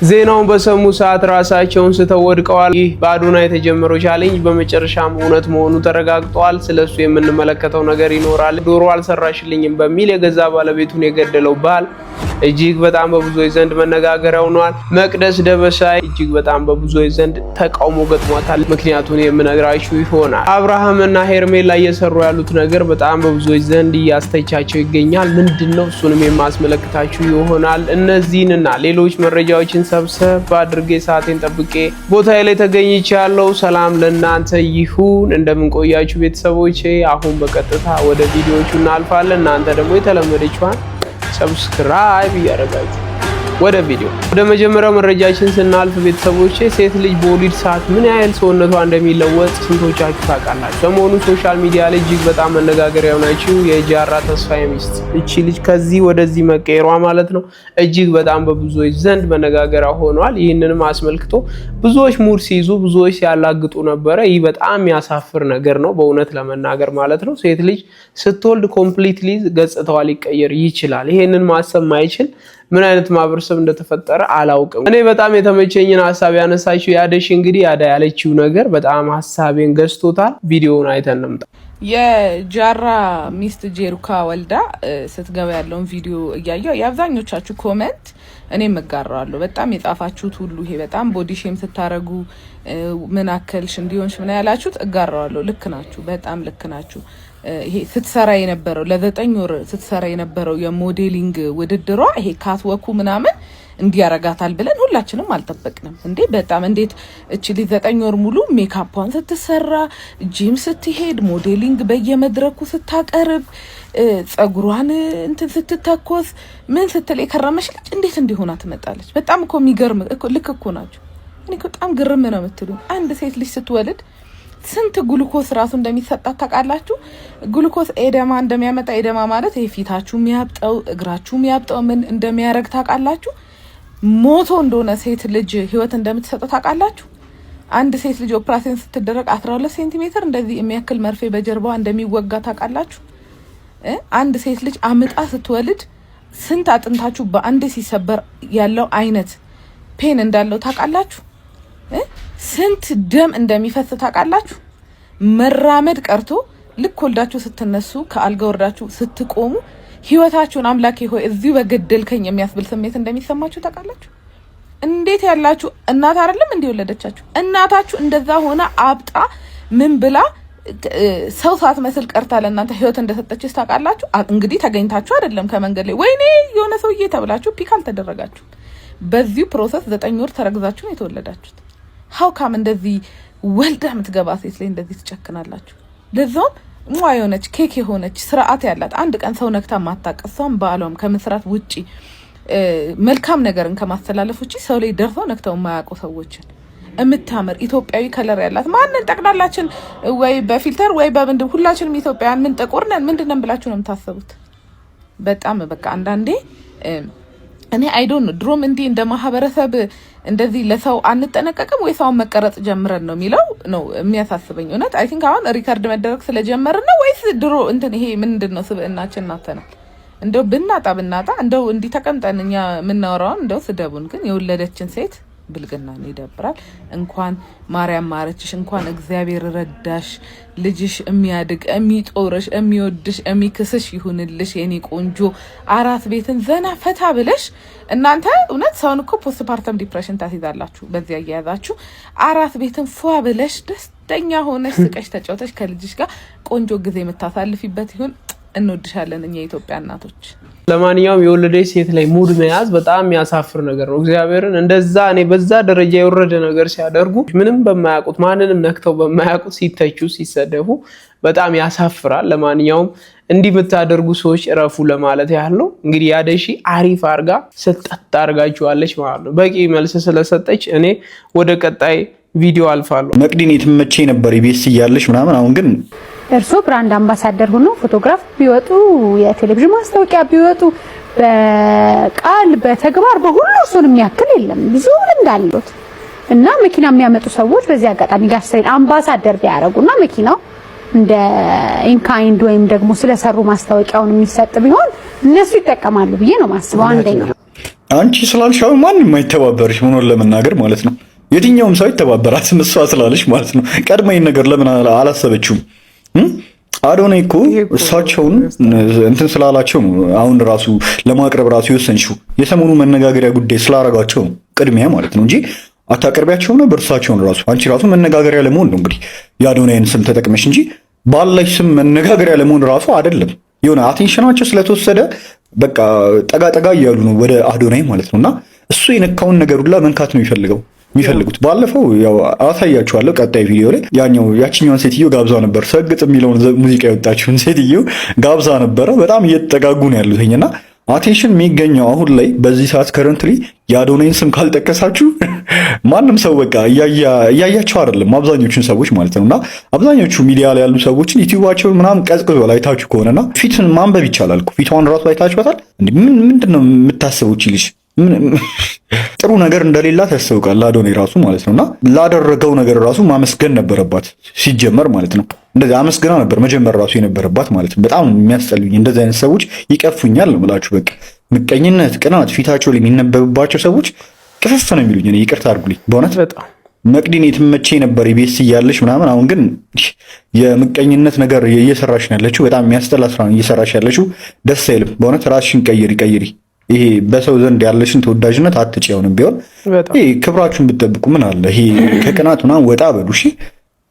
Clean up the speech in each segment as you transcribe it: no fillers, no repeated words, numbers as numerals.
ዜናውን በሰሙ ሰዓት ራሳቸውን ስተወድቀዋል። ይህ በአዶናይ የተጀመረው ቻሌንጅ በመጨረሻም እውነት መሆኑ ተረጋግጧል። ስለሱ የምንመለከተው ነገር ይኖራል። ዶሮ አልሰራሽልኝም በሚል የገዛ ባለቤቱን የገደለው ባል እጅግ በጣም በብዙዎች ዘንድ መነጋገሪያ ሆኗል። መቅደስ ደበሳይ እጅግ በጣም በብዙዎች ዘንድ ተቃውሞ ገጥሟታል። ምክንያቱን የምነግራችሁ ይሆናል። አብርሃምና ሄርሜላ እየሰሩ ያሉት ነገር በጣም በብዙዎች ዘንድ እያስተቻቸው ይገኛል። ምንድነው? እሱንም የማስመለክታችሁ ይሆናል። እነዚህንና ሌሎች መረጃዎችን ሰብሰብ አድርጌ ሰዓቴን ጠብቄ ቦታዬ ላይ ተገኝቻለሁ። ሰላም ለእናንተ ይሁን። እንደምንቆያችሁ ቤተሰቦቼ፣ አሁን በቀጥታ ወደ ቪዲዮዎቹ እናልፋለን። እናንተ ደግሞ የተለመደችዋን ሰብስክራይብ ያደርጋችሁ ወደ ቪዲዮ ወደ መጀመሪያው መረጃችን ስናልፍ ቤተሰቦቼ፣ ሴት ልጅ በወሊድ ሰዓት ምን ያህል ሰውነቷ እንደሚለወጥ ስንቶቻችሁ ታውቃላችሁ? ሰሞኑን ሶሻል ሚዲያ ላይ እጅግ በጣም መነጋገሪያ ሆናችሁ የጃራ ተስፋዬ ሚስት እቺ ልጅ ከዚህ ወደዚህ መቀየሯ ማለት ነው እጅግ በጣም በብዙዎች ዘንድ መነጋገሪያ ሆኗል። ይህንንም አስመልክቶ ብዙዎች ሙድ ሲይዙ፣ ብዙዎች ሲያላግጡ ነበረ። ይህ በጣም የሚያሳፍር ነገር ነው በእውነት ለመናገር ማለት ነው። ሴት ልጅ ስትወልድ ኮምፕሊትሊ ገጽታዋ ሊቀየር ይችላል። ይሄንን ማሰብ ማይችል ምን አይነት ማህበረሰብ እንደተፈጠረ አላውቅም። እኔ በጣም የተመቸኝን ሐሳብ ያነሳችው ያደሽ እንግዲህ ያዳ ያለችው ነገር በጣም ሐሳቤን ገዝቶታል። ቪዲዮውን አይተን እንምጣ። የጃራ ሚስት ጄሩካ ወልዳ ስትገባ ያለውን ቪዲዮ እያየው የአብዛኞቻችሁ ኮሜንት እኔ መጋራዋለሁ። በጣም የጻፋችሁት ሁሉ ይሄ በጣም ቦዲ ሼም ስታረጉ ምን አከልሽ እንዲሆንሽ ምን ያላችሁት እጋራዋለሁ። ልክ ናችሁ፣ በጣም ልክ ናችሁ። ይሄ ስትሰራ የነበረው ለ9 ወር ስትሰራ የነበረው የሞዴሊንግ ውድድሯ ይሄ ካትወኩ ምናምን እንዲያረጋታል ብለን ሁላችንም አልጠበቅንም እንዴ። በጣም እንዴት እቺ ልጅ 9 ወር ሙሉ ሜካፕዋን ስትሰራ፣ ጂም ስትሄድ፣ ሞዴሊንግ በየመድረኩ ስታቀርብ፣ ጸጉሯን እንትን ስትተኮስ ምን ስትል የከረመሽ ልጅ እንዴት እንዲሆና ትመጣለች? በጣም እኮ የሚገርም እኮ ልክ እኮ ናችሁ። እኔ እኮ በጣም ግርም ነው የምትሉኝ። አንድ ሴት ልጅ ስትወልድ ስንት ግሉኮስ ራሱ እንደሚሰጣት ታውቃላችሁ? ግሉኮስ ኤደማ እንደሚያመጣ፣ ኤደማ ማለት ይሄ ፊታችሁ የሚያብጠው እግራችሁ የሚያብጠው ምን እንደሚያረግ ታውቃላችሁ? ሞቶ እንደሆነ ሴት ልጅ ህይወት እንደምትሰጠው ታውቃላችሁ? አንድ ሴት ልጅ ኦፕራሽን ስትደረግ 12 ሴንቲሜትር እንደዚህ የሚያክል መርፌ በጀርባዋ እንደሚወጋ ታውቃላችሁ? አንድ ሴት ልጅ አምጣ ስትወልድ ስንት አጥንታችሁ በአንድ ሲሰበር ያለው አይነት ፔን እንዳለው ታውቃላችሁ? ስንት ደም እንደሚፈስ ታውቃላችሁ? መራመድ ቀርቶ ልክ ወልዳችሁ ስትነሱ ከአልጋ ወርዳችሁ ስትቆሙ ህይወታችሁን አምላኬ ሆይ እዚሁ በገደልከኝ የሚያስብል ስሜት እንደሚሰማችሁ ታውቃላችሁ? እንዴት ያላችሁ እናት አይደለም እንዴ ወለደቻችሁ? እናታችሁ እንደዛ ሆነ አብጣ ምን ብላ ሰው ሳትመስል ቀርታ ለእናንተ ህይወት እንደሰጠችስ ታውቃላችሁ? እንግዲህ ተገኝታችሁ አይደለም ከመንገድ ላይ ወይኔ የሆነ ሰውዬ ተብላችሁ ፒክ አልተደረጋችሁ። በዚሁ ፕሮሰስ 9 ወር ተረግዛችሁ ነው የተወለዳችሁት። ሀው ካም እንደዚህ ወልዳ የምትገባ ሴት ላይ እንደዚህ ትጨክናላችሁ? ለዛውም ሟ የሆነች ኬክ የሆነች ስርዓት ያላት አንድ ቀን ሰው ነክታ ማታቀሷም በአለም ከመስራት ውጪ መልካም ነገርን ከማስተላለፍ ውጪ ሰው ላይ ደርሰው ነክተው የማያውቁ ሰዎችን እምታምር ኢትዮጵያዊ ከለር ያላት ማንን ጠቅላላችን ወይ በፊልተር ወይ በምንድን ሁላችንም ኢትዮጵያውያን ምን ጥቁር ነን ምንድነው ብላችሁ ነው የምታስቡት? በጣም በቃ አንዳንዴ እኔ አይ ዶንት ኖ ድሮም እንዲህ እንደ ማህበረሰብ እንደዚህ ለሰው አንጠነቀቅም ወይ ሰው መቀረጽ ጀምረን ነው የሚለው ነው የሚያሳስበኝ። እውነት አይ ቲንክ አሁን ሪከርድ መደረግ ስለጀመርን ነው ወይስ ድሮ እንትን ይሄ ምንድነው ስብእናችን ናተናል? እንደው ብናጣ እንደው እንዲህ ተቀምጠን እኛ የምናወራውን እንደው ስደቡን። ግን የወለደችን ሴት ብልግና ነው፣ ይደብራል። እንኳን ማርያም ማረችሽ፣ እንኳን እግዚአብሔር ረዳሽ፣ ልጅሽ የሚያድግ የሚጦርሽ የሚወድሽ የሚክስሽ ይሁንልሽ የኔ ቆንጆ። አራስ ቤትን ዘና ፈታ ብለሽ እናንተ እውነት ሰውን እኮ ፖስትፓርተም ዲፕሬሽን ታስይዛላችሁ በዚህ አያያዛችሁ። አራስ ቤትን ፏ ብለሽ ደስተኛ ሆነሽ ስቀሽ ተጫውተሽ ከልጅሽ ጋር ቆንጆ ጊዜ የምታሳልፊበት ይሁን። እንወድሻለን እኛ የኢትዮጵያ እናቶች። ለማንኛውም የወለደች ሴት ላይ ሙድ መያዝ በጣም የሚያሳፍር ነገር ነው። እግዚአብሔርን እንደዛ እኔ በዛ ደረጃ የወረደ ነገር ሲያደርጉ ምንም በማያውቁት ማንንም ነክተው በማያውቁት ሲተቹ ሲሰደቡ በጣም ያሳፍራል። ለማንኛውም እንዲህ የምታደርጉ ሰዎች እረፉ ለማለት ያህል ነው። እንግዲህ ያደሺ አሪፍ አርጋ ስጠት አርጋችኋለች ማለት ነው። በቂ መልስ ስለሰጠች እኔ ወደ ቀጣይ ቪዲዮ አልፋለሁ። መቅዲን የትመቼ ነበር ኢቢኤስ እያለች ምናምን። አሁን ግን እርሶ ብራንድ አምባሳደር ሆኖ ፎቶግራፍ ቢወጡ የቴሌቪዥን ማስታወቂያ ቢወጡ በቃል በተግባር በሁሉ እሱን የሚያክል የለም። ብዙ እንዳሉት እና መኪና የሚያመጡ ሰዎች በዚህ አጋጣሚ ጋር አምባሳደር ቢያረጉና መኪናው እንደ ኢንካይንድ ወይም ደግሞ ስለሰሩ ማስታወቂያውን የሚሰጥ ቢሆን እነሱ ይጠቀማሉ ብዬ ነው ማስበው። አንደኛ አንቺ ስላልሻው ማንም አይተባበርሽ ሆኖ ለመናገር ማለት ነው። የትኛውም ሰው ይተባበራት እሷ ስላለሽ ማለት ነው። ቀድመኝ ነገር ለምን አላሰበችውም? አዶናይ እኮ እሳቸውን እንትን ስላላቸው ነው አሁን ራሱ ለማቅረብ ራሱ የወሰንሽው የሰሞኑ መነጋገሪያ ጉዳይ ስላረጋቸው ቅድሚያ ማለት ነው እንጂ አታቀርቢያቸው ነበር እሳቸውን ራሱ። አንቺ ራሱ መነጋገሪያ ለመሆን ነው እንግዲህ የአዶናይን ስም ተጠቅመሽ እንጂ ባለሽ ስም መነጋገሪያ ለመሆን ራሱ አይደለም። የሆነ አቴንሽናቸው ስለተወሰደ በቃ ጠጋ ጠጋ እያሉ ነው ወደ አዶናይ ማለት ነውና እሱ የነካውን ነገር ሁላ መንካት ነው የሚፈልጉት። ባለፈው ያው አሳያችኋለሁ ቀጣይ ቪዲዮ ላይ ያችኛዋን ሴትዮ ጋብዛ ነበር። ሰግጥ የሚለውን ሙዚቃ የወጣችውን ሴትዮ ጋብዛ ነበረ። በጣም እየተጠጋጉ ነው ያሉትኝና አቴንሽን የሚገኘው አሁን ላይ በዚህ ሰዓት ከረንትሊ የአዶናይን ስም ካልጠቀሳችሁ ማንም ሰው በቃ እያያቸው አይደለም፣ አብዛኞቹን ሰዎች ማለት ነውና አብዛኞቹ ሚዲያ ላይ ያሉ ሰዎችን ዩቲዩባቸውን ምናምን ቀዝቅዟል። አይታችሁ ከሆነና ፊትን ማንበብ ይቻላል እኮ ፊቷን ራሱ አይታችኋታል። ምንድነው የምታስቡት ልጅ ጥሩ ነገር እንደሌላት ያስታውቃል አዶናይ ራሱ ማለት ነውና ላደረገው ነገር ራሱ ማመስገን ነበረባት ሲጀመር ማለት ነው። እንደዚህ አመስግና ነበር መጀመር ራሱ የነበረባት ማለት ነው። በጣም የሚያስጠሉኝ እንደዚህ አይነት ሰዎች ይቀፉኛል ነው የምላችሁ። በቃ ምቀኝነት፣ ቅናት ፊታቸው ላይ የሚነበብባቸው ሰዎች ቅፍፍ ነው የሚሉኝ። እኔ ይቅርታ አድርጉልኝ በእውነት በጣም መቅዲን የትመቼ ነበር ኢቢኤስ እያለሽ ምናምን። አሁን ግን የምቀኝነት ነገር እየሰራሽ ነው ያለችው። በጣም የሚያስጠላ ስራ ነው እየሰራሽ ያለችው። ደስ አይልም በእውነት። ራስሽን ቀይሪ። ይሄ በሰው ዘንድ ያለሽን ተወዳጅነት አትጪ። አሁንም ቢሆን ይሄ ክብራችሁን ብትጠብቁ ምን አለ? ይሄ ከቅናት ምናምን ወጣ በሉ እሺ።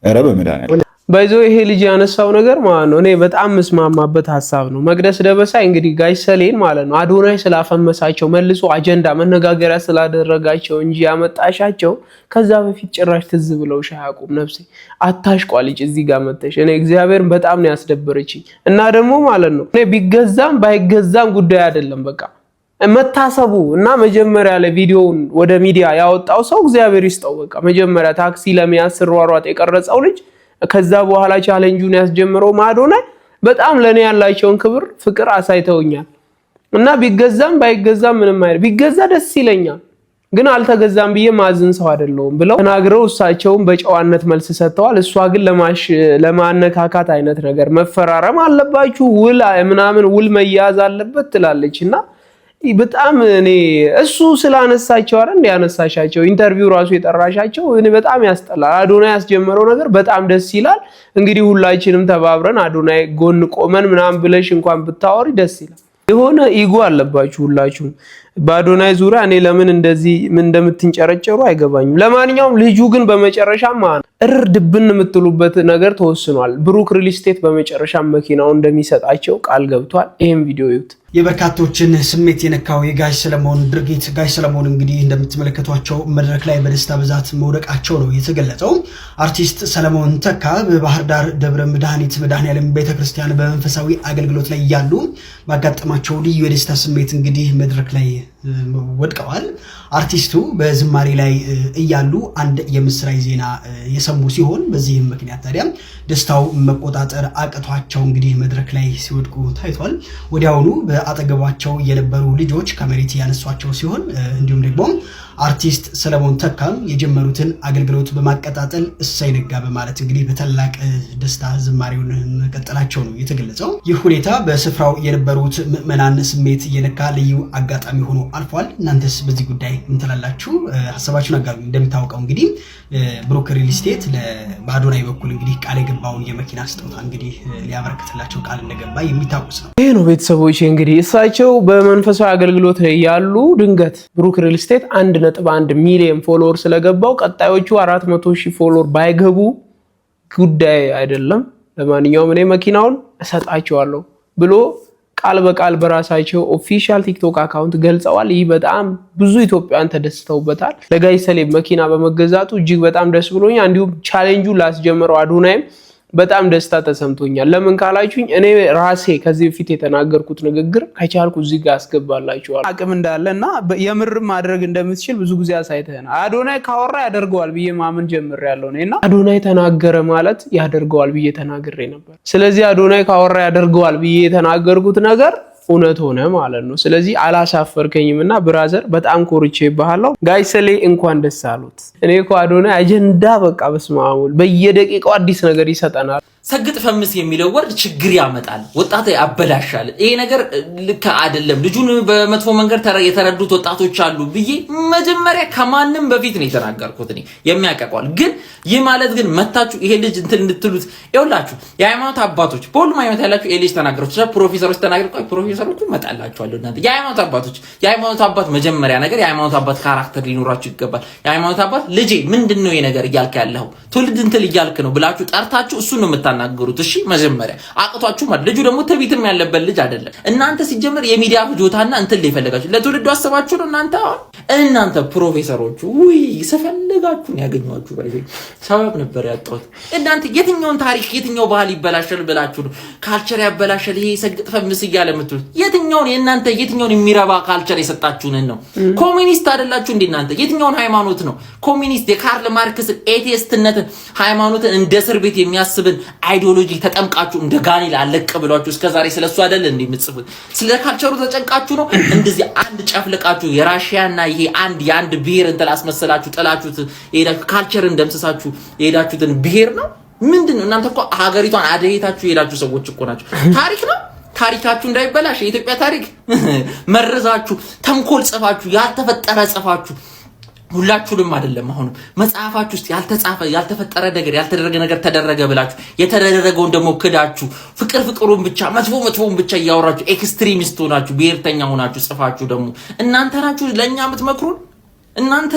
ኧረ በመድኃኒዓለም ባይዞ ይሄ ልጅ ያነሳው ነገር ማለት ነው እኔ በጣም መስማማበት ሀሳብ ነው። መቅደስ ደበሳይ እንግዲህ ጋሽ ሰሌን ማለት ነው አዶናይ ስላፈመሳቸው መልሶ አጀንዳ መነጋገሪያ ስላደረጋቸው እንጂ ያመጣሻቸው ከዛ በፊት ጭራሽ ትዝ ብለውሽ አያውቁም። ነፍሴ አታሽቋልጭ እዚህ ጋር መተሽ እኔ እግዚአብሔርን በጣም ነው ያስደበረችኝ። እና ደግሞ ማለት ነው እኔ ቢገዛም ባይገዛም ጉዳይ አይደለም በቃ መታሰቡ እና መጀመሪያ ላይ ቪዲዮውን ወደ ሚዲያ ያወጣው ሰው እግዚአብሔር ይስጠው። በቃ መጀመሪያ ታክሲ ለመያዝ ስሯሯጥ የቀረጸው ልጅ ከዛ በኋላ ቻሌንጁን ያስጀምረው አዶናይ በጣም ለኔ ያላቸውን ክብር ፍቅር አሳይተውኛል። እና ቢገዛም ባይገዛም ምንም አይደል፣ ቢገዛ ደስ ይለኛል ግን አልተገዛም ብዬ ማዝን ሰው አይደለሁም ብለው ተናግረው እሳቸውን በጨዋነት መልስ ሰጥተዋል። እሷ ግን ለማነካካት አይነት ነገር መፈራረም አለባችሁ ውል መያዝ አለበት ትላለችና በጣም እኔ እሱ ስላነሳቸው አይደል እንዲያነሳሻቸው ኢንተርቪው ራሱ የጠራሻቸው እኔ በጣም ያስጠላል። አዶናይ ያስጀመረው ነገር በጣም ደስ ይላል። እንግዲህ ሁላችንም ተባብረን አዶናይ ጎን ቆመን ምናምን ብለሽ እንኳን ብታወሪ ደስ ይላል። የሆነ ኢጎ አለባችሁ ሁላችሁም በአዶናይ ዙሪያ። እኔ ለምን እንደዚህ ምን እንደምትንጨረጨሩ አይገባኝም። ለማንኛውም ልጁ ግን በመጨረሻ ድብን የምትሉበት ነገር ተወስኗል። ብሩክ ሪል ስቴት በመጨረሻ መኪናውን እንደሚሰጣቸው ቃል ገብቷል። ይሄን ቪዲዮ ይዩት። የበርካቶችን ስሜት የነካው የጋሽ ሰለሞን ድርጊት። ጋሽ ሰለሞን እንግዲህ እንደምትመለከቷቸው መድረክ ላይ በደስታ ብዛት መውደቃቸው ነው የተገለጸው። አርቲስት ሰለሞን ተካ በባህር ዳር ደብረ መድኃኔዓለም ቤተክርስቲያን በመንፈሳዊ አገልግሎት ላይ እያሉ ባጋጠማቸው ልዩ የደስታ ስሜት እንግዲህ መድረክ ላይ ወድቀዋል። አርቲስቱ በዝማሬ ላይ እያሉ አንድ የምስራች ዜና የሰሙ ሲሆን በዚህም ምክንያት ታዲያ ደስታው መቆጣጠር አቅቷቸው እንግዲህ መድረክ ላይ ሲወድቁ ታይቷል። ወዲያውኑ በአጠገባቸው የነበሩ ልጆች ከመሬት ያነሷቸው ሲሆን እንዲሁም ደግሞ አርቲስት ሰለሞን ተካም የጀመሩትን አገልግሎት በማቀጣጠል እሰይ ነጋ በማለት እንግዲህ በታላቅ ደስታ ዝማሬውን መቀጠላቸው ነው የተገለጸው። ይህ ሁኔታ በስፍራው የነበሩት ምዕመናን ስሜት የነካ ልዩ አጋጣሚ ሆኖ አልፏል። እናንተስ በዚህ ጉዳይ ምን ትላላችሁ? ሀሳባችሁን አጋሩ። እንደምታውቀው እንግዲህ ብሩክ ሪል ስቴት በአዶናይ በኩል እንግዲህ ቃል የገባውን የመኪና ስጦታ እንግዲህ ሊያበረክትላቸው ቃል እንደገባ የሚታወስ ነው። ይሄ ነው ቤተሰቦች እንግዲህ እሳቸው በመንፈሳዊ አገልግሎት ላይ ያሉ ድንገት ብሩክ ሪል ስቴት 1.1 ሚሊዮን ፎሎወር ስለገባው ቀጣዮቹ 400,000 ፎሎወር ባይገቡ ጉዳይ አይደለም። ለማንኛውም እኔ መኪናውን እሰጣቸዋለሁ ብሎ ቃል በቃል በራሳቸው ኦፊሻል ቲክቶክ አካውንት ገልጸዋል። ይህ በጣም ብዙ ኢትዮጵያውያን ተደስተውበታል። ለጋሽ ሰሌም መኪና በመገዛቱ እጅግ በጣም ደስ ብሎኛል። እንዲሁም ቻሌንጁ ላስጀመረው አዶናይም በጣም ደስታ ተሰምቶኛል። ለምን ካላችሁኝ እኔ ራሴ ከዚህ በፊት የተናገርኩት ንግግር ከቻልኩ እዚህ ጋር አስገባላችኋል። አቅም እንዳለና የምር ማድረግ እንደምትችል ብዙ ጊዜ አሳይተናል። አዶናይ ካወራ ያደርገዋል ብዬ ማመን ጀምሬያለሁ ነውና አዶናይ ተናገረ ማለት ያደርገዋል ብዬ ተናግሬ ነበር። ስለዚህ አዶናይ ካወራ ያደርገዋል ብዬ የተናገርኩት ነገር እውነት ሆነ ማለት ነው። ስለዚህ አላሳፈርከኝምና ብራዘር በጣም ኮርቼ ይባሃለሁ። ጋሽ ሰሌ እንኳን ደስ አሉት። እኔ እኮ አዶናይ አጀንዳ በቃ በስማሙል በየደቂቃው አዲስ ነገር ይሰጠናል። ሰግጥ ፈምስ የሚለው ወርድ ችግር ያመጣል፣ ወጣት ያበላሻል። ይሄ ነገር ልክ አይደለም፣ ልጁን በመጥፎ መንገድ የተረዱት ወጣቶች አሉ ብዬ መጀመሪያ ከማንም በፊት ነው የተናገርኩት። እኔ የሚያቀቀዋል ግን ይህ ማለት ግን መታችሁ ይሄ ልጅ እንትን እንድትሉት ይኸውላችሁ፣ የሃይማኖት አባቶች በሁሉም ሃይማኖት ያላችሁ ይሄ ልጅ ተናገሩት፣ ፕሮፌሰሮች ተናገሩት፣ ፕሮፌሰሮቹ መጣላችኋለሁ እናንተ የሃይማኖት አባቶች። የሃይማኖት አባት መጀመሪያ ነገር የሃይማኖት አባት ካራክተር ሊኖራችሁ ይገባል። የሃይማኖት አባት ልጄ ምንድነው ይሄ ነገር እያልክ ያለው ትውልድ እንትን እያልክ ነው ብላችሁ ጠርታችሁ እሱን ነው የምታናገሩት። እሺ መጀመሪያ አቅቷችሁ ማለት ልጁ ደግሞ ትዕቢትም ያለበት ልጅ አይደለም። እናንተ ሲጀመር የሚዲያ ፍጆታና እንትን ላይ ፈለጋችሁ ለትውልዱ አስባችሁ ነው እናንተ ፕሮፌሰሮቹ ውይ ሰፈልጋችሁን ያገኛችሁ ባይዘ ሰበብ ነበር ያጣሁት። እናንተ የትኛውን ታሪክ የትኛው ባህል ይበላሻል ብላችሁ ነው ካልቸር ያበላሻል ይሄ ሰግጥ ፈምስ እያለ የምትሉት? የትኛውን የእናንተ የትኛውን የሚረባ ካልቸር የሰጣችሁን ነው? ኮሚኒስት አይደላችሁ እንዴ እናንተ? የትኛውን ሃይማኖት ነው ኮሚኒስት? የካርል ማርክስ ኤቲስትነትን ሃይማኖትን እንደ እስር ቤት የሚያስብን አይዲዮሎጂ ተጠምቃችሁ እንደ ጋኔል አለቀ ብሏችሁ እስከዛሬ ስለሱ አይደል እንዴ የምትጽፉት? ስለ ካልቸሩ ተጨንቃችሁ ነው እንደዚህ አንድ ጨፍልቃችሁ የራሺያና ይሄ የአንድ ብሔር እንትን አስመሰላችሁ ጥላችሁት የሄዳችሁ ካልቸርን ደምስሳችሁ የሄዳችሁትን ብሔር ነው ምንድነው? እናንተ እኮ ሀገሪቷን አደሄታችሁ የሄዳችሁ ሰዎች እኮ ናችሁ። ታሪክ ነው ታሪካችሁ እንዳይበላሽ የኢትዮጵያ ታሪክ መረዛችሁ ተንኮል ጽፋችሁ ያልተፈጠረ ጽፋችሁ ሁላችሁንም አይደለም አሁን መጽሐፋችሁ ውስጥ ያልተጻፈ ያልተፈጠረ ነገር ያልተደረገ ነገር ተደረገ ብላችሁ የተደረገውን ደግሞ ክዳችሁ ፍቅሩን ብቻ መጥፎውን ብቻ ያወራችሁ ኤክስትሪሚስት ሆናችሁ ብሔርተኛ ሆናችሁ ጽፋችሁ ደግሞ እናንተ ናችሁ ለኛ የምትመክሩን። እናንተ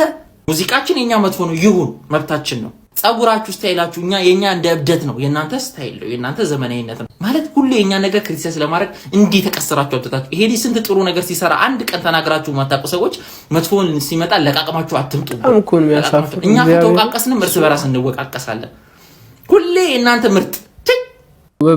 ሙዚቃችን የኛ መጥፎ ነው ይሁን መብታችን ነው። ጸጉራችሁ ስታይላችሁ የኛ እንደ እብደት ነው፣ የናንተ ስታይል ነው፣ የናንተ ዘመናዊነት ነው ማለት ሁሉ የኛ ነገር ክሪቲሳይዝ ለማድረግ እንዲህ ተቀሰራችሁ አጥታችሁ። ይሄ ስንት ጥሩ ነገር ሲሰራ አንድ ቀን ተናግራችሁ ማታውቁ ሰዎች መጥፎን ሲመጣ ለቃቀማችሁ አትምጡ። እኛ ከተወቃቀስንም እርስ በራስ እንወቃቀሳለን። ሁሌ እናንተ ምርጥ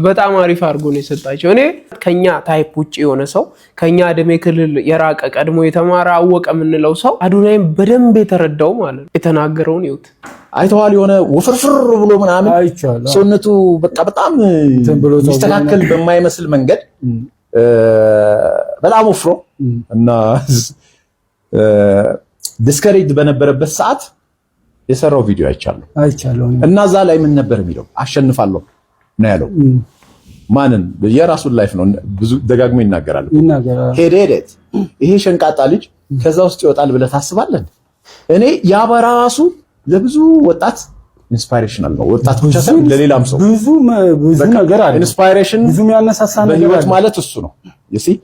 በጣም አሪፍ አድርጎ ነው የሰጣቸው። እኔ ከኛ ታይፕ ውጪ የሆነ ሰው ከኛ እድሜ ክልል የራቀ ቀድሞ የተማረ አወቀ የምንለው ሰው አዶናይም በደንብ የተረዳው ማለት ነው። የተናገረውን ይውት አይተዋል። የሆነ ወፍርፍር ብሎ ምናምን ሰውነቱ በቃ በጣም ሚስተካከል በማይመስል መንገድ በጣም ወፍሮ እና ዲስከሬጅ በነበረበት ሰዓት የሰራው ቪዲዮ አይቻለሁ እና እዛ ላይ ምን ነበር የሚለው አሸንፋለሁ ነው ያለው። ማንን? የራሱን ላይፍ ነው ብዙ ደጋግሞ ይናገራል። ሄዴት ይሄ ሸንቃጣ ልጅ ከዛ ውስጥ ይወጣል ብለህ ታስባለህ? እኔ ያ በራሱ ለብዙ ወጣት ኢንስፓይሬሽናል ነው። ወጣት ብቻ ሳይሆን ለሌላም ሰው ብዙ ነገር አለ። ኢንስፓይሬሽን ብዙ የሚያነሳሳ ነገር አለ ማለት እሱ ነው። you see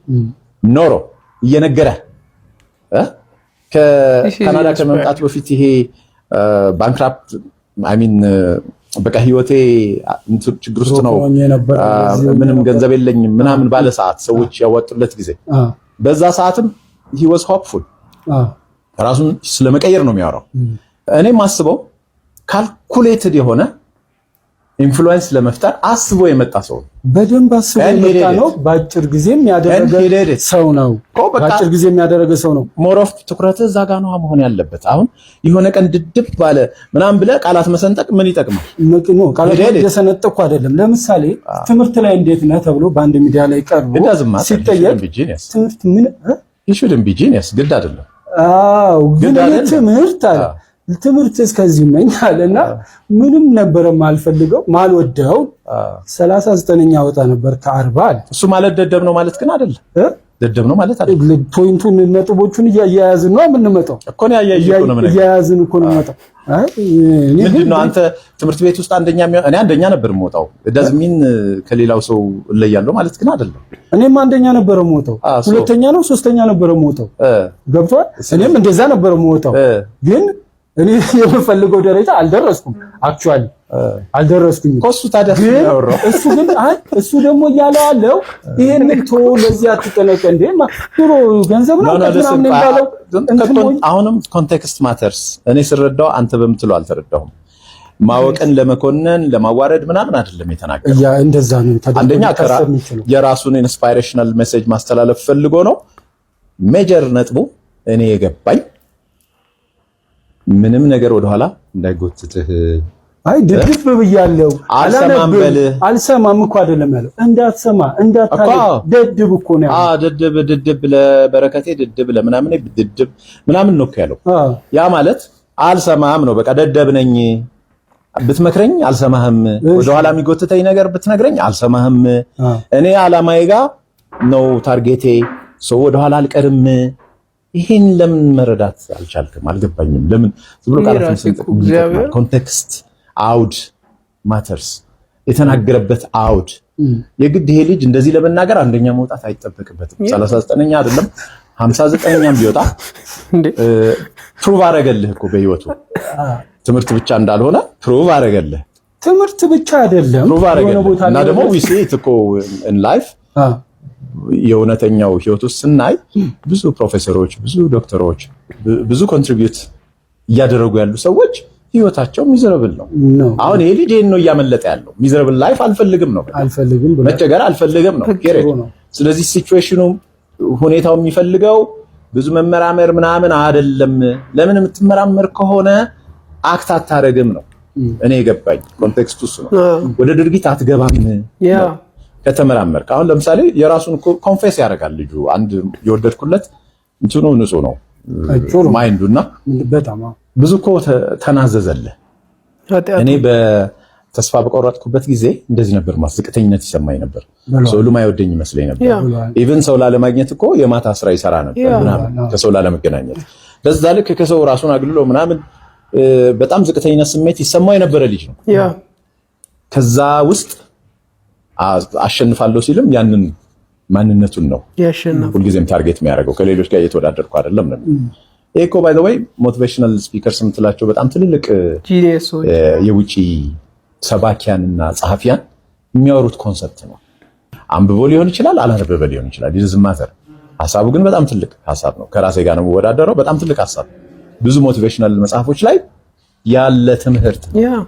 ኖሮ እየነገረ ከካናዳ ከመምጣት በፊት ይሄ ባንክራፕት በቃ ህይወቴ ችግር ውስጥ ነው ምንም ገንዘብ የለኝም ምናምን ባለ ሰዓት ሰዎች ያወጡለት ጊዜ በዛ ሰዓትም he was hopeful ራሱን ስለመቀየር ነው የሚያወራው። እኔ ማስበው ካልኩሌትድ የሆነ ኢንፍሉዌንስ ለመፍጠር አስቦ የመጣ ሰው በደንብ አስቦ የመጣ ነው። ባጭር ጊዜም ያደረገ ሰው ነው። ባጭር ጊዜም ያደረገ ሰው ነው። ሞር ኦፍ ትኩረት እዛ ጋር ነው መሆን ያለበት። አሁን የሆነ ቀን ድድብ ባለ ምናምን ብለህ ቃላት መሰንጠቅ ምን ይጠቅማል? ነው ቃላት እየሰነጠቅኩ አይደለም። ለምሳሌ ትምህርት ላይ እንዴት ነህ ተብሎ በአንድ ሚዲያ ላይ ቀርቦ ሲጠየቅ ትምህርት ምን ይሽልም ቢጂኒየስ ግድ አይደለም። አዎ ግን ትምህርት አለ ትምህርት እስከዚህ መኛልና ምንም ነበር ማልፈልገው ማልወደው 39ኛ ወጣ ነበር ከ40 አለ። እሱ ማለት ደደብ ነው ማለት ግን አይደለም። ደደብ ነው ማለት አይደለም። ፖይንቱን ነጥቦቹን እያያዝን ነው የምንመጣው እኮ ነው እያያዝን እኮ ነው የምንመጣው። ምንድነው አንተ ትምህርት ቤት ውስጥ እኔ አንደኛ ነበር የምወጣው ዳዝሚን ከሌላው ሰው እለያለሁ ማለት ግን አይደለም። እኔም አንደኛ ነበር የምወጣው፣ ሁለተኛ ነው ሶስተኛ ነበር የምወጣው። ገብቷል? እኔም እንደዛ ነበር የምወጣው ግን እኔ የምፈልገው ደረጃ አልደረስኩም። አክቹአሊ አልደረስኩም ኮሱ ታዲያ ነው እሱ ግን እሱ ደግሞ ያለው ይሄንን ቶ ለዚህ አትጠነቀ እንዴ ድሮ ገንዘብ ነው ምናምን እንዳለው አሁንም ኮንቴክስት ማተርስ። እኔ ስረዳው አንተ በምትለው አልተረዳሁም። ማወቅን ለመኮነን ለማዋረድ ምናምን አይደለም የተናገረው። ያ እንደዛ ነው። አንደኛ የራሱን ኢንስፓይሬሽናል ሜሴጅ ማስተላለፍ ፈልጎ ነው። ሜጀር ነጥቡ እኔ የገባኝ ምንም ነገር ወደኋላ እንዳይጎትትህ። አይ ድድፍ ብያለሁ አልሰማም እኮ አይደለም ያለው እንዳትሰማ እንዳታለ ደድብ እኮ ነው ያለው። ደድብ ለበረከቴ ደድብ ለምናምን ደድብ ምናምን ነው ያለው። ያ ማለት አልሰማም ነው በቃ ደደብ ነኝ ብትመክረኝ አልሰማህም፣ ወደኋላ የሚጎትተኝ ነገር ብትነግረኝ አልሰማህም። እኔ አላማዬ ጋር ነው ታርጌቴ፣ ሰው ወደኋላ አልቀርም። ይሄን ለምን መረዳት አልቻልክም? አልገባኝም። ለምን ዝም ብሎ ቃላት ኮንቴክስት አውድ ማተርስ የተናገረበት አውድ የግድ ይሄ ልጅ እንደዚህ ለመናገር አንደኛ መውጣት አይጠበቅበትም። 39ኛ አይደለም 59ኛም ቢወጣ ፕሩቭ አረገልህ እኮ በህይወቱ ትምህርት ብቻ እንዳልሆነ ፕሩቭ አረገልህ። ትምህርት ብቻ አይደለም ፕሩቭ አረገልህ እና ደግሞ we see it እኮ in life የእውነተኛው ህይወት ውስጥ ስናይ ብዙ ፕሮፌሰሮች፣ ብዙ ዶክተሮች፣ ብዙ ኮንትሪቢዩት እያደረጉ ያሉ ሰዎች ህይወታቸው ሚዘረብል ነው። አሁን ይሄ ልጅ ይሄን ነው እያመለጠ ያለው። ሚዘረብል ላይፍ አልፈልግም ነው፣ መቸገር አልፈልግም ነው። ስለዚህ ሲቹዌሽኑ ሁኔታው የሚፈልገው ብዙ መመራመር ምናምን አይደለም። ለምን የምትመራመር ከሆነ አክት አታረግም ነው። እኔ የገባኝ ኮንቴክስቱ እሱ ነው። ወደ ድርጊት አትገባም ከተመራመርክ። አሁን ለምሳሌ የራሱን ኮንፌስ ያደርጋል ልጁ። አንድ የወደድኩለት እንትኑ ንጹህ ነው ማይንዱና በጣም ብዙ እኮ ተናዘዘልህ። እኔ በተስፋ በቆረጥኩበት ጊዜ እንደዚህ ነበር፣ ዝቅተኝነት ይሰማኝ ነበር። ሰው ሁሉ ማይወደኝ ይመስለኝ ነበር። ኢቭን ሰው ላለማግኘት እኮ የማታ ስራ ይሰራ ነበር ምናምን፣ ከሰው ላለመገናኘት። በዛ ልክ ከሰው ራሱን አግልሎ ምናምን በጣም ዝቅተኝነት ስሜት ይሰማው የነበረ ልጅ ነው። ከዛ ውስጥ አሸንፋለሁ ሲልም ያንን ማንነቱን ነው ሁልጊዜም ታርጌት የሚያደርገው። ከሌሎች ጋር እየተወዳደርኩ አይደለም ነው። ይሄ እኮ ባይ ዘ ወይ ሞቲቬሽናል ስፒከርስ የምትላቸው በጣም ትልልቅ የውጪ ሰባኪያንና ጸሐፊያን የሚያወሩት ኮንሰፕት ነው። አንብቦ ሊሆን ይችላል፣ አላነበበ ሊሆን ይችላል። ይዝማተር ሀሳቡ ግን በጣም ትልቅ ሀሳብ ነው። ከራሴ ጋር ነው ወዳደረው። በጣም ትልቅ ሀሳብ ብዙ ሞቲቬሽናል መጽሐፎች ላይ ያለ ትምህርት ነው።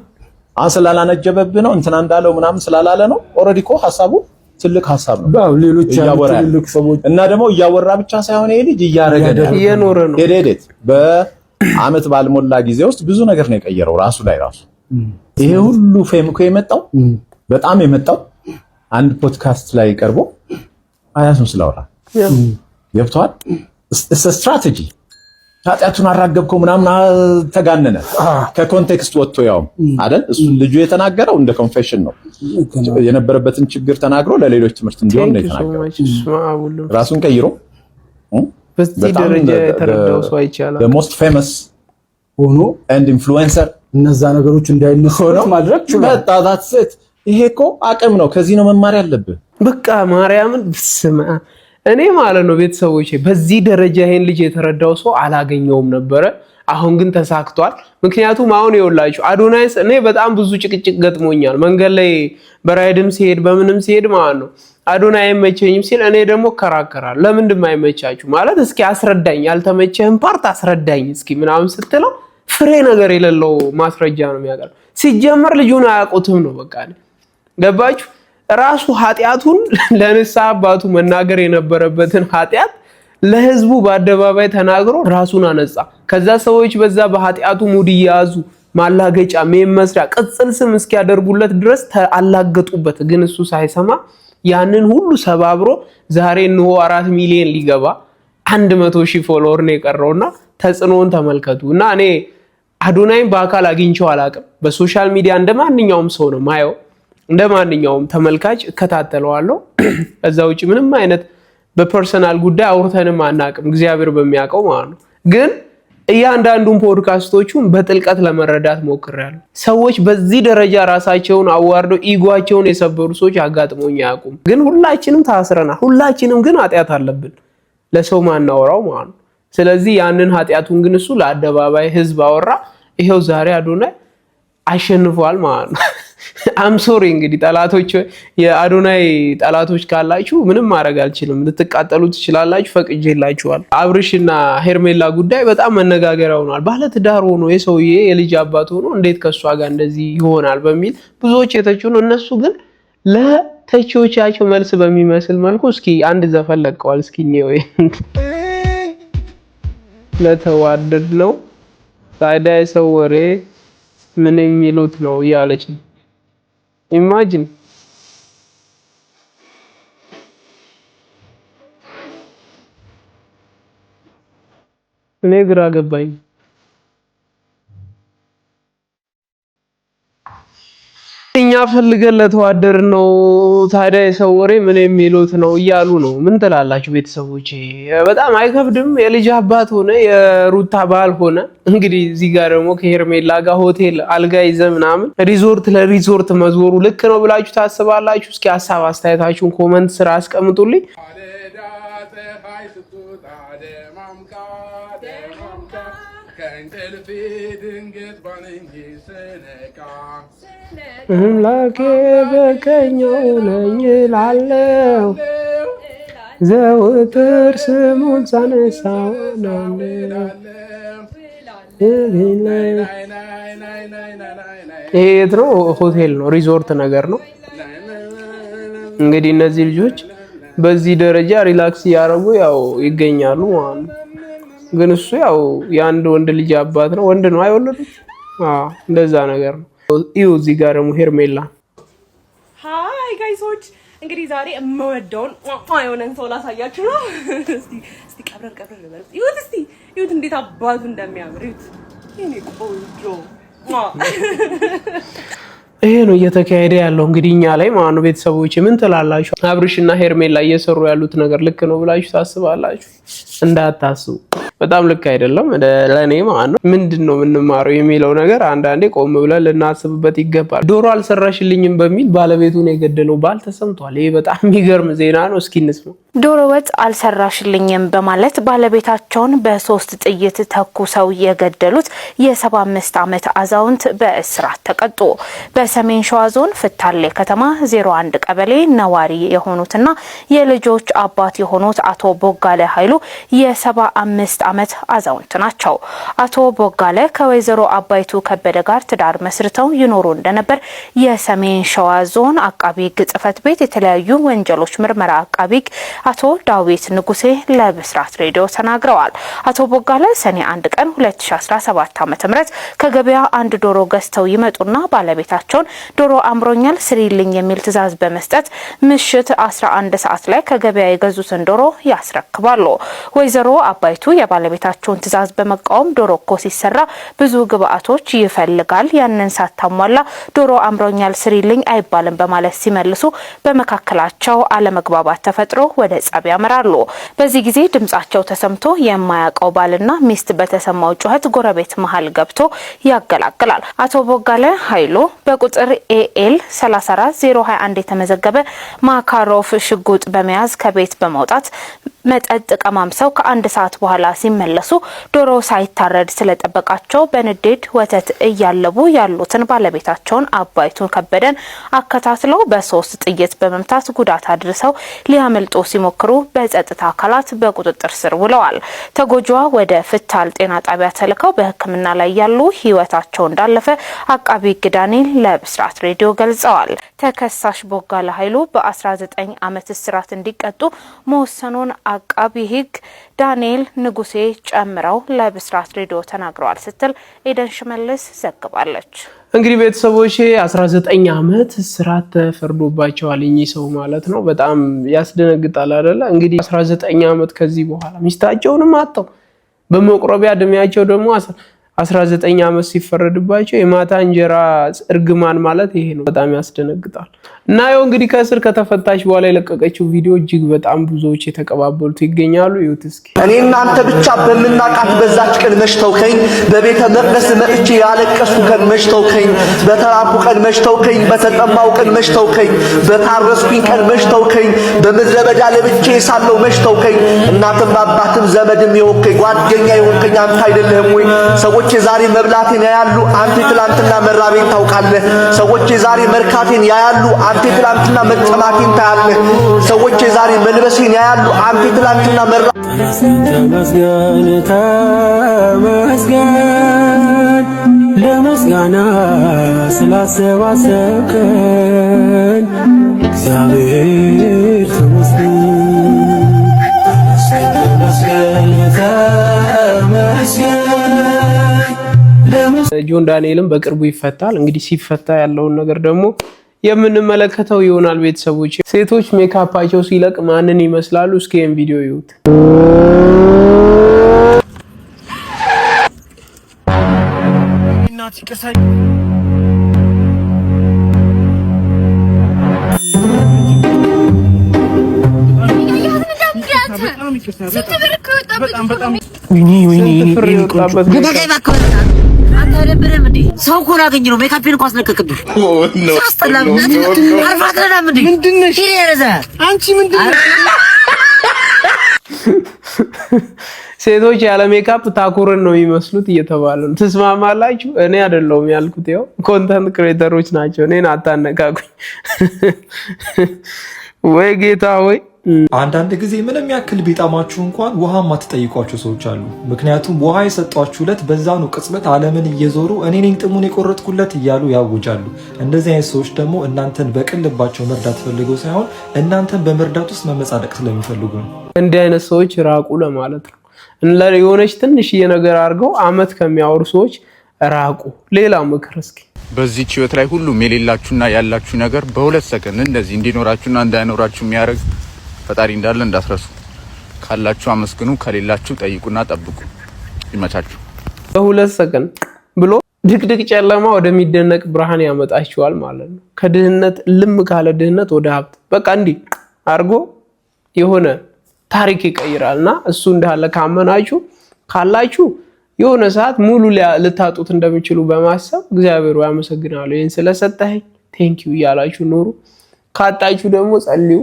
ስላላነጀበብህ ነው እንትና እንዳለው ምናምን ስላላለ ነው። ኦልሬዲ እኮ ሀሳቡ ትልቅ ሀሳብ ነው። ሌሎች ትልልቅ ሰዎች እና ደግሞ እያወራ ብቻ ሳይሆን ይሄ ልጅ እያረገ ነው፣ እየኖረ ነው። ሄዴት በአመት ባልሞላ ጊዜ ውስጥ ብዙ ነገር ነው የቀየረው ራሱ ላይ ራሱ። ይሄ ሁሉ ፌም እኮ የመጣው በጣም የመጣው አንድ ፖድካስት ላይ ቀርቦ አያቱን ስላወራ ገብቷል። ስትራቴጂ ኃጢአቱን አራገብከው ምናምን ተጋነነ ከኮንቴክስት ወጥቶ ያው አይደል እሱ ልጁ የተናገረው እንደ ኮንፌሽን ነው። የነበረበትን ችግር ተናግሮ ለሌሎች ትምህርት እንዲሆን ነው የተናገረው። ራሱን ቀይሮ በዚህ ደረጃ የተረዳው ሰው አይቻላል። the most famous ሆኖ and influencer እነዛ ነገሮች እንዳይነሱ ማድረግ ይችላል። ይሄ እኮ አቅም ነው። ከዚህ ነው መማር ያለብህ። በቃ ማርያምን ስማ እኔ ማለት ነው ቤተሰቦቼ በዚህ ደረጃ ይሄን ልጅ የተረዳው ሰው አላገኘውም ነበረ። አሁን ግን ተሳክቷል። ምክንያቱም አሁን ይኸውላችሁ አዶናይስ እኔ በጣም ብዙ ጭቅጭቅ ገጥሞኛል። መንገድ ላይ በራይድም ሲሄድ በምንም ሲሄድ ማለት ነው አዶናይ አይመቸኝም ሲል እኔ ደግሞ እከራከራለሁ። ለምንድን አይመቻችሁ ማለት እስኪ አስረዳኝ፣ ያልተመቸህን ፓርት አስረዳኝ እስኪ ምናምን ስትለው ፍሬ ነገር የሌለው ማስረጃ ነው የሚያቀርብ። ሲጀመር ልጁን አያውቁትም ነው በቃ ገባችሁ? ራሱ ኃጢያቱን ለንስሐ አባቱ መናገር የነበረበትን ኃጢያት ለህዝቡ በአደባባይ ተናግሮ ራሱን አነጻ። ከዛ ሰዎች በዛ በኃጢያቱ ሙድ እየያዙ ማላገጫ መስሪያ ቅጽል ስም እስኪያደርጉለት ድረስ አላገጡበት። ግን እሱ ሳይሰማ ያንን ሁሉ ሰባብሮ ዛሬ ነው 4 ሚሊዮን ሊገባ 100,000 ፎሎወር ነው የቀረውና ተጽዕኖውን ተመልከቱ። እና እኔ አዶናይን በአካል አግኝቼው አላቅም። በሶሻል ሚዲያ እንደማንኛውም ሰው ነው ማየው፣ እንደማንኛውም ተመልካች እከታተለዋለሁ። እዛ ውጪ ምንም አይነት በፐርሰናል ጉዳይ አውርተንም አናቅም፣ እግዚአብሔር በሚያውቀው ማለት ነው። ግን እያንዳንዱን ፖድካስቶቹን በጥልቀት ለመረዳት ሞክሬያለሁ። ሰዎች በዚህ ደረጃ ራሳቸውን አዋርደው ኢጓቸውን የሰበሩ ሰዎች አጋጥሞኝ አያውቁም። ግን ሁላችንም ታስረናል። ሁላችንም ግን ኃጢያት አለብን፣ ለሰው ማናወራው ማለት ነው። ስለዚህ ያንን ኃጢያቱን ግን እሱ ለአደባባይ ህዝብ አወራ። ይሄው ዛሬ አዶናይ አሸንፏል ማለት ነው። አም ሶሪ እንግዲህ ጠላቶች የአዶናይ ጠላቶች ካላችሁ ምንም ማድረግ አልችልም፣ ልትቃጠሉ ትችላላችሁ፣ ፈቅጄላችኋል። አብርሽና ሄርሜላ ጉዳይ በጣም መነጋገሪያ ሆኗል። ባለትዳር ሆኖ የሰውዬ የልጅ አባት ሆኖ እንዴት ከሷ ጋር እንደዚህ ይሆናል በሚል ብዙዎች የተቹ ነው። እነሱ ግን ለተቺዎቻቸው መልስ በሚመስል መልኩ እስኪ አንድ ዘፈን ለቀዋል። እስኪ ነው ለተዋደድ ነው ታዲያ ሰው ወሬ ምን የሚሉት ነው እያለች ነው። ኢማጂን እኔ ግራ ገባኝ። እኛ ፈልገን ለተዋደር ነው ታዲያ የሰው ወሬ ምን የሚሉት ነው እያሉ ነው። ምን ትላላችሁ ቤተሰቦቼ? በጣም አይከብድም? የልጅ አባት ሆነ የሩታ ባል ሆነ እንግዲህ እዚህ ጋር ደግሞ ከሄርሜላ ጋር ሆቴል አልጋ ይዘህ ምናምን ሪዞርት ለሪዞርት መዞሩ ልክ ነው ብላችሁ ታስባላችሁ? እስኪ ሀሳብ አስተያየታችሁን ኮመንት ስራ አስቀምጡልኝ። አምላኬ በቀኘው ነኝ እላለሁ ዘወትር ስሙን ሳነሳው ይሄ የት ነው? ሆቴል ነው፣ ሪዞርት ነገር ነው። እንግዲህ እነዚህ ልጆች በዚህ ደረጃ ሪላክስ እያደረጉ ያው ይገኛሉ ማለት ነው። ግን እሱ ያው የአንድ ወንድ ልጅ አባት ነው። ወንድ ነው አይወለዱም? እንደዛ ነገር ነው። ይኸው እዚህ ጋር ደግሞ ሄርሜላ ሃይ ጋይሶች፣ እንግዲህ ዛሬ የምወደውን የሆነን ሰው ላሳያችሁ ነው። እስቲ ቀብረር በል። ይሁት እንዴት አባቱ እንደሚያምር ይሁት። ይሄ ቆንጆ ይሄ ነው እየተካሄደ ያለው እንግዲህ እኛ ላይ ማለት ነው። ቤተሰቦች ምን ትላላችሁ? አብርሽና ሄርሜላ እየሰሩ ያሉት ነገር ልክ ነው ብላችሁ ታስባላችሁ? እንዳታስቡ፣ በጣም ልክ አይደለም ለኔ ማለት ነው። ምንድነው የምንማረው የሚለው ነገር አንዳንዴ ቆም ብለን ልናስብበት ይገባል። ዶሮ አልሰራሽልኝም በሚል ባለቤቱን የገደለው ባል ተሰምቷል። ይሄ በጣም የሚገርም ዜና ነው። እስኪ እንስማው። ዶሮ ወጥ አልሰራሽልኝም በማለት ባለቤታቸውን በ3 ጥይት ተኩሰው የገደሉት የ75 ዓመት አዛውንት በእስራት ተቀጡ። በሰሜን ሸዋ ዞን ፍታሌ ከተማ 01 ቀበሌ ነዋሪ የሆኑትና የልጆች አባት የሆኑት አቶ ቦጋለ ኃይሉ የ75 ዓመት አዛውንት ናቸው። አቶ ቦጋለ ከወይዘሮ አባይቱ ከበደ ጋር ትዳር መስርተው ይኖሩ እንደነበር የሰሜን ሸዋ ዞን አቃቢ ሕግ ጽሕፈት ቤት የተለያዩ ወንጀሎች ምርመራ አቃቢ ሕግ አቶ ዳዊት ንጉሴ ለብስራት ሬዲዮ ተናግረዋል። አቶ ቦጋለ ሰኔ 1 ቀን 2017 ዓ.ም ከገበያ አንድ ዶሮ ገዝተው ይመጡና ባለቤታቸውን ዶሮ አምሮኛል ስሪልኝ የሚል ትዕዛዝ በመስጠት ምሽት 11 ሰዓት ላይ ከገበያ የገዙትን ዶሮ ያስረክባሉ። ወይዘሮ አባይቱ የባለቤታቸውን ትዕዛዝ በመቃወም ዶሮ እኮ ሲሰራ ብዙ ግብአቶች ይፈልጋል፣ ያንን ሳታሟላ ዶሮ አምሮኛል ስሪልኝ አይባልም በማለት ሲመልሱ በመካከላቸው አለመግባባት ተፈጥሮ ወደ ጸብ ያመራሉ። በዚህ ጊዜ ድምጻቸው ተሰምቶ የማያውቀው ባልና ሚስት በተሰማው ጩኸት ጎረቤት መሃል ገብቶ ያገላግላል። አቶ ቦጋለ ኃይሉ በቁጥር ኤኤል 34021 የተመዘገበ ማካሮፍ ሽጉጥ በመያዝ ከቤት በመውጣት መጠጥ ቀማምሰው ከ1 ሰዓት በኋላ ሲመለሱ ዶሮ ሳይታረድ ስለጠበቃቸው በንዴት ወተት እያለቡ ያሉትን ባለቤታቸውን አባይቱን ከበደን አከታትለው በ3 ጥይት በመምታት ጉዳት አድርሰው ሊያመልጡ ሲሞክሩ በጸጥታ አካላት በቁጥጥር ስር ውለዋል። ተጎጂዋ ወደ ፍታል ጤና ጣቢያ ተልከው በሕክምና ላይ ያሉ ህይወታቸው እንዳለፈ አቃቢ ሕግ ዳንኤል ለብስራት ሬዲዮ ገልጸዋል። ተከሳሽ ቦጋለ ኃይሉ በ19 ዓመት እስራት እንዲቀጡ መወሰኑን አቃቢ ሕግ ዳንኤል ንጉሴ ጨምረው ለብስራት ሬዲዮ ተናግረዋል ስትል ኤደን ሽመልስ ዘግባለች። እንግዲህ ቤተሰቦቼ 19 ዓመት እስራት ተፈርዶባቸዋል እኚህ ሰው ማለት ነው። በጣም ያስደነግጣል አይደለ? እንግዲህ 19 ዓመት ከዚህ በኋላ ሚስታቸውንም አጥተው በመቁረቢያ እድሜያቸው ደግሞ 19 ዓመት ሲፈረድባቸው የማታ እንጀራ እርግማን ማለት ይሄ ነው። በጣም ያስደነግጣል። እና ያው እንግዲህ ከእስር ከተፈታች በኋላ የለቀቀችው ቪዲዮ እጅግ በጣም ብዙዎች የተቀባበሉት ይገኛሉ። ይሁት እስኪ እኔ እናንተ ብቻ በምናቃት በዛች ቀን መሽተውከኝ፣ በቤተ መቅደስ መጥቼ ያለቀሱ ቀን መሽተውከኝ፣ በተራብኩ ቀን መሽተውከኝ፣ በተጠማው ቀን መሽተውከኝ፣ በታረስኩኝ ቀን መሽተውከኝ፣ በምድረ በዳ ለብቼ ሳለው መሽተውከኝ፣ እናትም አባትም ዘመድም የሆንከኝ ጓደኛ የሆንከኝ አንተ አይደለህም ወይ? ሰዎች የዛሬ መብላቴን ያያሉ፣ አንተ ትላንትና መራቤን ታውቃለህ። ሰዎች የዛሬ መርካቴን ያያሉ፣ አንተ ትላንትና መጠማቴን ታያለህ። ሰዎች የዛሬ መልበሴን ያያሉ፣ አንተ ትላንትና ተመስገን ለምስጋና ስላሰባሰብከን እግዚአብሔር ጆን ዳንኤልም በቅርቡ ይፈታል። እንግዲህ ሲፈታ ያለውን ነገር ደግሞ የምንመለከተው ይሆናል። ቤተሰቦች ሴቶች ሜካፓቸው ሲለቅ ማንን ይመስላሉ? እስኪ ይሄን ቪዲዮ ይዩት። በጣም ወይኔ አንተ አይደብርም እንዴ? ሰው እኮ ላገኝ ነው። ሜካፕን እኮ አስለቀቅብሽ። አስተላም አርፋተና ምንድነሽ? አንቺ ምንድነሽ? ሴቶች ያለ ሜካፕ ታኩርን ነው የሚመስሉት እየተባለ ነው። ትስማማላችሁ? እኔ አይደለሁም ያልኩት፣ ያው ኮንተንት ክሬተሮች ናቸው። እኔን አታነካኩኝ። ወይ ጌታ ወይ። አንዳንድ ጊዜ ምንም ያክል ቢጣማችሁ እንኳን ውሃ ማትጠይቋቸው ሰዎች አሉ። ምክንያቱም ውሃ የሰጧችሁ ዕለት በዛኑ ቅጽበት ዓለምን እየዞሩ እኔ ነኝ ጥሙን የቆረጥኩለት እያሉ ያውጃሉ። እንደዚህ አይነት ሰዎች ደግሞ እናንተን በቅን ልባቸው መርዳት ፈልገው ሳይሆን እናንተን በመርዳት ውስጥ መመጻደቅ ስለሚፈልጉ ነው። እንዲህ አይነት ሰዎች ራቁ ለማለት ነው። የሆነች ትንሽዬ ነገር አድርገው አመት ከሚያወሩ ሰዎች ራቁ። ሌላ ምክር እስኪ። በዚህ ህይወት ላይ ሁሉም የሌላችሁና ያላችሁ ነገር በሁለት ሰከንድ እንደዚህ እንዲኖራችሁና እንዳይኖራችሁ የሚያደርግ ፈጣሪ እንዳለ እንዳትረሱ። ካላችሁ አመስግኑ፣ ከሌላችሁ ጠይቁና ጠብቁ። ይመቻችሁ። በሁለት ሰከንድ ብሎ ድቅድቅ ጨለማ ወደሚደነቅ ብርሃን ያመጣችኋል ማለት ነው። ከድህነት ልም ካለ ድህነት ወደ ሀብት በቃ እንዲህ አድርጎ የሆነ ታሪክ ይቀይራልና እሱ እንዳለ ካመናችሁ ካላችሁ የሆነ ሰዓት ሙሉ ልታጡት እንደሚችሉ በማሰብ እግዚአብሔር ያመሰግናለሁ ይሄን ስለሰጠኸኝ ቴንኪው እያላችሁ ኑሩ። ካጣችሁ ደግሞ ጸልዩ፣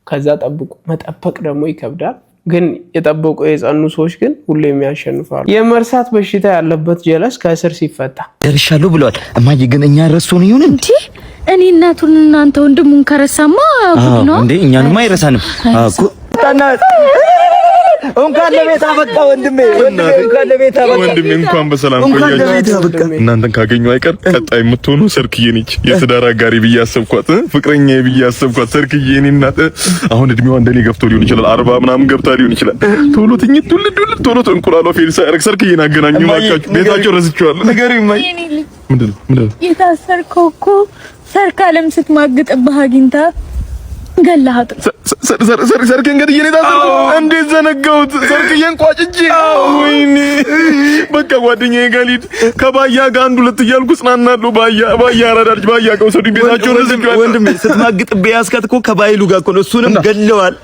ከዛ ጠብቁ። መጠበቅ ደግሞ ይከብዳል፣ ግን የጠበቁ የጸኑ ሰዎች ግን ሁሌም ያሸንፋሉ። የመርሳት በሽታ ያለበት ጀለስ ከእስር ሲፈታ ደርሻለሁ ብለዋል። እማዬ ግን እኛ ረሱን ይሁን እንዴ? እኔ እናቱን እናንተ ወንድሙን ከረሳማ ጉድ ነው እንዴ? እኛንማ አይረሳንም እኮ እንኳን ለቤት አበቃ ወንድሜ፣ እንኳን ለቤት አበቃ ወንድሜ፣ እንኳን በሰላም ቆያችሁ። እናንተን ካገኘው አይቀር ቀጣይ የምትሆኑ ሰርክዬ ነች። የትዳር አጋሪ ብዬ አሰብኳት፣ ፍቅረኛ ብዬ አሰብኳት ሰርክዬ እኔ እናት። አሁን እድሜዋ እንደኔ ገፍቶ ሊሆን ይችላል፣ 40 ምናምን ገብታ ሊሆን ይችላል። ቶሎ ትኝት ዱልዱል ቶሎ እንቁላሏ ፌል ሳይረክ ሰርክዬን አገናኙ ማካችሁ። ቤታቸው ረስቼዋለሁ። ንገሪኝ ማይ። ምንድነው የታሰርከው? እኮ ሰርካለም ስትማግጥብህ አግኝታ ገላሃት። ሰርክን እንግዲህ እኔ ታስርኩ። እንዴት ዘነጋሁት? ሰርክዬን ቋጭጄ። ወይኔ በቃ ጓደኛዬ ጋር ልሂድ። ከባያ ጋር አንድ ሁለት እያልኩ ጽናናለሁ። ባያ አራዳልጅ ባያ ከወሰዱኝ ቤታቸው ረስቼዋለሁ። ወንድሜ ስትማግጥብህ ያስካት እኮ ከባይሉ ጋር እኮ ነው። እሱንም ገለዋል።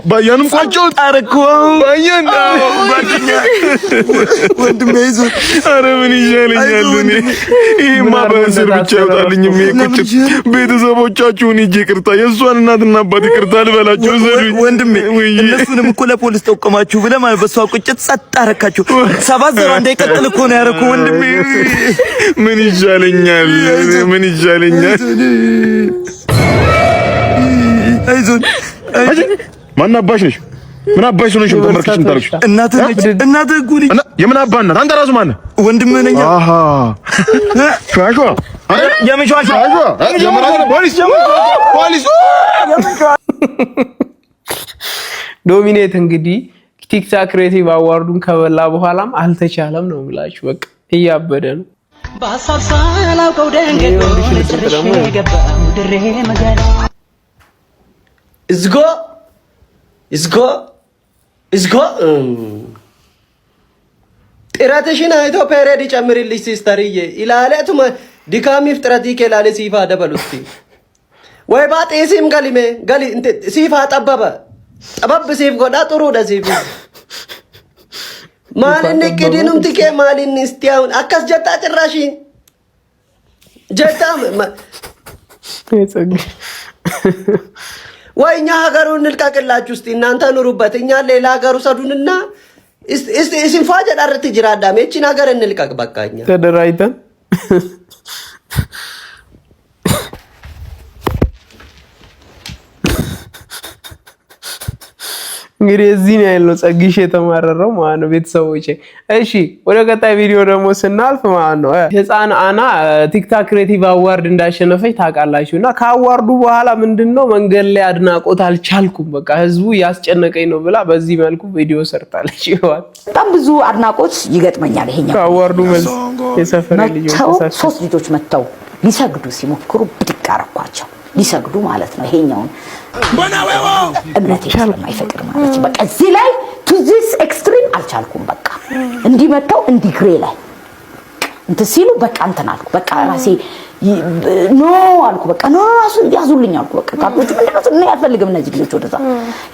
ባያንም ቋጨሁት። አረኩ ባያን ወንድሜ ይዞ። ኧረ ምን ይሻለኛል እኔ? ይሄማ በእስር ብቻ ይወጣልኝ። ቁጭት ቤተሰቦቻችሁን ሂጅ ይቅርታ፣ የእሷን እናትና አባት ይቅርታ ልበላችሁ ዘሩኝ። ወንድሜ እነሱንም እኮ ለፖሊስ ጠቆማችሁ ብለህ ማለት በሷ ቁጭት ጸጥ አረካችሁ። 7-0 እንዳይቀጥል እኮ ነው ያረኩ ወንድሜ። ምን ይሻለኛል? ምን ይሻለኛል? አይዞን ማን አባሽ ነሽ? ምን አባሽ ነሽ? ተመርከሽን ታርክሽ እናትህ እኮ ነኝ። የምን አባ እናት? አንተ ራስህ ማነህ? ወንድምህ ነኝ። አሃ ሻሾ የምንሻሻ ፖሊስ ዶሚኔት እንግዲህ ቲክታክ ክሬቲቭ አዋርዱን ከበላ በኋላም አልተቻለም ነው ብላችሁ በቃ እያበደ ነው። በሐሳብ ሳላውቀው ደንገጎ ለጭርሽ የገባው ድሬ መጋላ እዝጎ ጥረትሽን አይቶ ፔሬድ ጨምርልሽ ሲስተርዬ ኢላለቱም ዲካሚፍ ጥረቲ ከላለ ሲፋ ደበሉስቲ ወይ ባጤሲም ገሊሜ ገሊ ሲፋ ጠበብ ሲፍ ጎዳ ጥሩ ደሲፍ ማልን ቅዲኑም ትኬ ማልን እስቲያውን አከስ ጀታ ጭራሽ ጀታ ወይ እኛ ሀገሩን እንልቀቅላችሁ እስቲ እናንተ ኑሩበት፣ እኛ ሌላ ሀገሩ ሰዱንና እስቲ ሲፋጀ ዳርት ይጅራዳም እቺን ሀገር እንልቀቅ በቃኛ ተደራይተን እንግዲህ እዚህ ነው ያለው ጸግሽ የተማረረው ማለት ነው ቤተሰቦቼ። እሺ ወደ ቀጣይ ቪዲዮ ደግሞ ስናልፍ ማለት ነው ህፃን አና ቲክታክ ክሬቲቭ አዋርድ እንዳሸነፈች ታውቃላችሁና ከአዋርዱ በኋላ ምንድነው መንገድ ላይ አድናቆት አልቻልኩም በቃ ህዝቡ ያስጨነቀኝ ነው ብላ በዚህ መልኩ ቪዲዮ ሰርታለች። ይዋል በጣም ብዙ አድናቆት ይገጥመኛል። ይሄኛው ከአዋርዱ መልስ የሰፈረ ሶስት ልጆች መጥተው ሊሰግዱ ሲሞክሩ ብድቅ አረኳቸው። ሊሰግዱ ማለት ነው። ይሄኛውን እምነቴ ስለማይፈቅድ ማለት ነው። በቃ እዚህ ላይ ቱ ዚስ ኤክስትሪም አልቻልኩም። በቃ እንዲመጣው እንዲግሬ ላይ እንት ሲሉ በቃ እንትን አልኩ። በቃ ራሴ ኖ አልኩ። በቃ ኖ ራሱ ያዙልኝ አልኩ። በቃ ካፖች ምንድነው ያፈልግም እነዚህ ልጆች ወደዛ።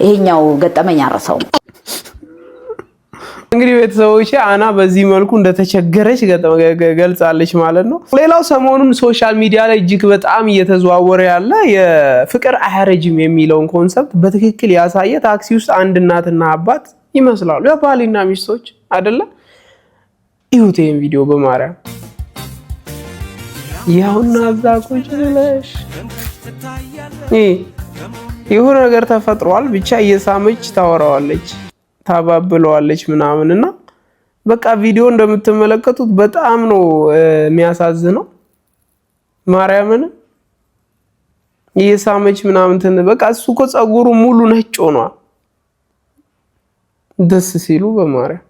ይሄኛው ገጠመኝ አረሳው። እንግዲህ ቤተሰቦቼ አና በዚህ መልኩ እንደተቸገረች ገልጻለች ማለት ነው። ሌላው ሰሞኑን ሶሻል ሚዲያ ላይ እጅግ በጣም እየተዘዋወረ ያለ የፍቅር አያረጅም የሚለውን ኮንሰፕት በትክክል ያሳየ ታክሲ ውስጥ አንድ እናትና አባት ይመስላሉ የባልና ሚስቶች አይደለ? ይሁት ይሄን ቪዲዮ በማርያም ያውና አዛቆች ብለሽ የሆነ ነገር ተፈጥሯል። ብቻ እየሳመች ታወራዋለች፣ ታባብለዋለች ምናምንና በቃ ቪዲዮ እንደምትመለከቱት በጣም ነው የሚያሳዝነው። ማርያምን እየሳመች ምናምን በቃ እሱ እኮ ጸጉሩ ሙሉ ነጭ ሆኗል። ደስ ሲሉ በማርያም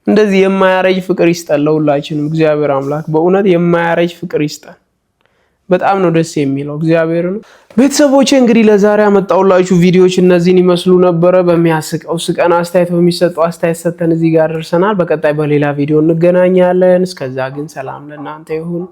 እንደዚህ የማያረጅ ፍቅር ይስጠን ለሁላችንም። እግዚአብሔር አምላክ በእውነት የማያረጅ ፍቅር ይስጠን። በጣም ነው ደስ የሚለው እግዚአብሔር ነው። ቤተሰቦቼ እንግዲህ ለዛሬ አመጣሁላችሁ ቪዲዮዎች እነዚህን ይመስሉ ነበረ። በሚያስቀው ስቀን አስተያየት በሚሰጠው አስተያየት ሰተን እዚህ ጋር ደርሰናል። በቀጣይ በሌላ ቪዲዮ እንገናኛለን። እስከዛ ግን ሰላም ለእናንተ ይሁን።